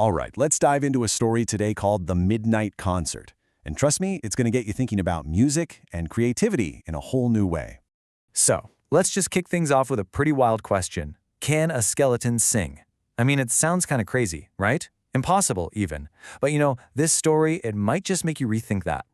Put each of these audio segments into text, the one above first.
All right, let's dive into a story today called The Midnight Concert. And trust me, it's going to get you thinking about music and creativity in a whole new way. So, let's just kick things off with a pretty wild question. Can a skeleton sing? I mean, it sounds kind of crazy, right? Impossible, even. But this story, it might just make you rethink that.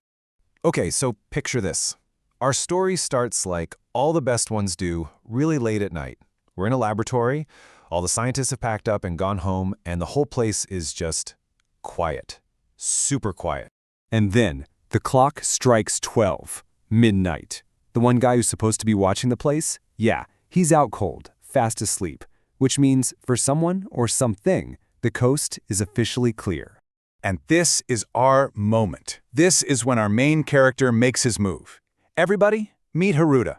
Okay, so picture this. Our story starts like all the best ones do, really late at night. We're in a laboratory, all the scientists have packed up and gone home, and the whole place is just quiet. Super quiet. And then, the clock strikes 12, midnight. The one guy who's supposed to be watching the place? Yeah, he's out cold, fast asleep. Which means, for someone or something, the coast is officially clear. And this is our moment. This is when our main character makes his move. Everybody, meet Haruta.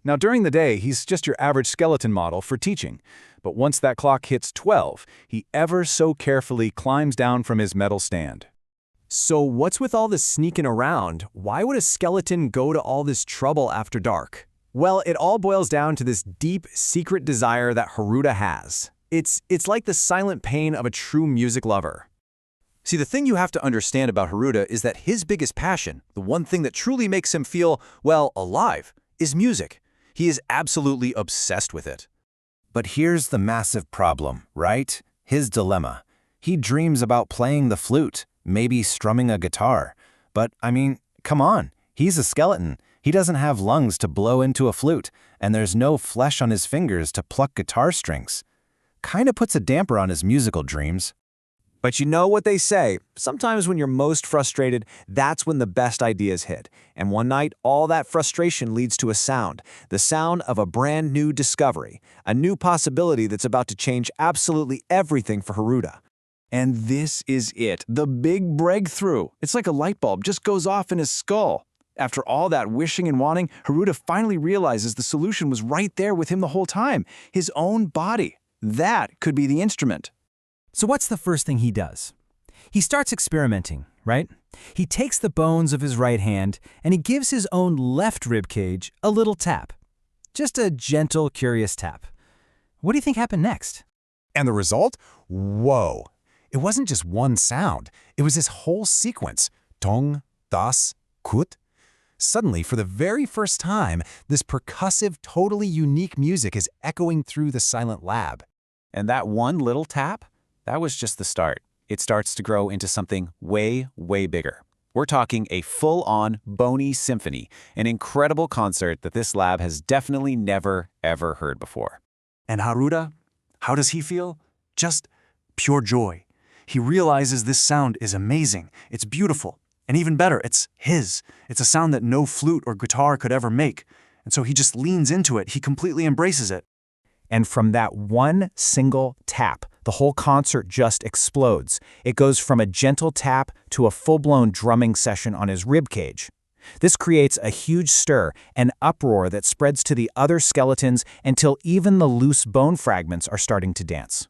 Now, during the day, he's just your average skeleton model for teaching. But once that clock hits 12, he ever so carefully climbs down from his metal stand. So what's with all this sneaking around? Why would a skeleton go to all this trouble after dark? Well, it all boils down to this deep, secret desire that Haruta has. It's like the silent pain of a true music lover. See, the thing you have to understand about Haruta is that his biggest passion, the one thing that truly makes him feel, well, alive, is music. He is absolutely obsessed with it. But here's the massive problem, right? His dilemma. He dreams about playing the flute, maybe strumming a guitar. But, I mean, come on, he's a skeleton. He doesn't have lungs to blow into a flute, and there's no flesh on his fingers to pluck guitar strings. Kinda puts a damper on his musical dreams. But you know what they say, sometimes when you're most frustrated, that's when the best ideas hit. And one night, all that frustration leads to a sound, the sound of a brand new discovery, a new possibility that's about to change absolutely everything for Haruta. And this is it, the big breakthrough. It's like a light bulb just goes off in his skull. After all that wishing and wanting, Haruta finally realizes the solution was right there with him the whole time, his own body. That could be the instrument. So what's the first thing he does? He starts experimenting, right? He takes the bones of his right hand and he gives his own left rib cage a little tap. Just a gentle, curious tap. What do you think happened next? And the result? Whoa! It wasn't just one sound. It was this whole sequence. Tong, das, kut. Suddenly, for the very first time, this percussive, totally unique music is echoing through the silent lab. And that one little tap? That was just the start. It starts to grow into something way, way bigger. We're talking a full-on bony symphony, an incredible concert that this lab has definitely never, ever heard before. And Haruta, how does he feel? Just pure joy. He realizes this sound is amazing, it's beautiful, and even better, it's his. It's a sound that no flute or guitar could ever make. And so he just leans into it, he completely embraces it. And from that one single tap, the whole concert just explodes. It goes from a gentle tap to a full-blown drumming session on his rib cage. This creates a huge stir, an uproar that spreads to the other skeletons until even the loose bone fragments are starting to dance.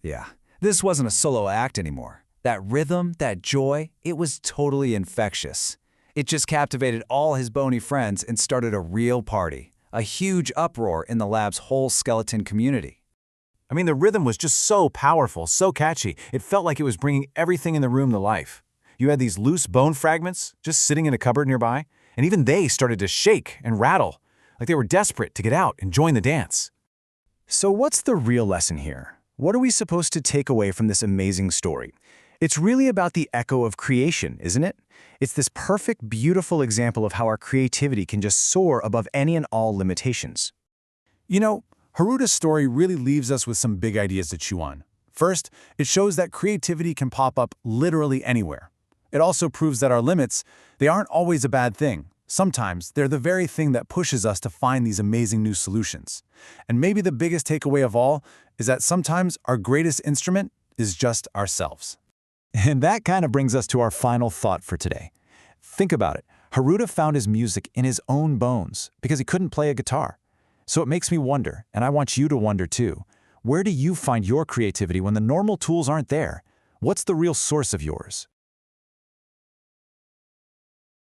Yeah, this wasn't a solo act anymore. That rhythm, that joy, it was totally infectious. It just captivated all his bony friends and started a real party. A huge uproar in the lab's whole skeleton community. I mean, the rhythm was just so powerful, so catchy. It felt like it was bringing everything in the room to life. You had these loose bone fragments just sitting in a cupboard nearby, and even they started to shake and rattle, like they were desperate to get out and join the dance. So what's the real lesson here? What are we supposed to take away from this amazing story? It's really about the echo of creation, isn't it? It's this perfect, beautiful example of how our creativity can just soar above any and all limitations. You know, Haruta's story really leaves us with some big ideas to chew on. First, it shows that creativity can pop up literally anywhere. It also proves that our limits, they aren't always a bad thing. Sometimes they're the very thing that pushes us to find these amazing new solutions. And maybe the biggest takeaway of all is that sometimes our greatest instrument is just ourselves. And that kind of brings us to our final thought for today. Think about it. Haruta found his music in his own bones because he couldn't play a guitar. So it makes me wonder, and I want you to wonder too, where do you find your creativity when the normal tools aren't there? What's the real source of yours?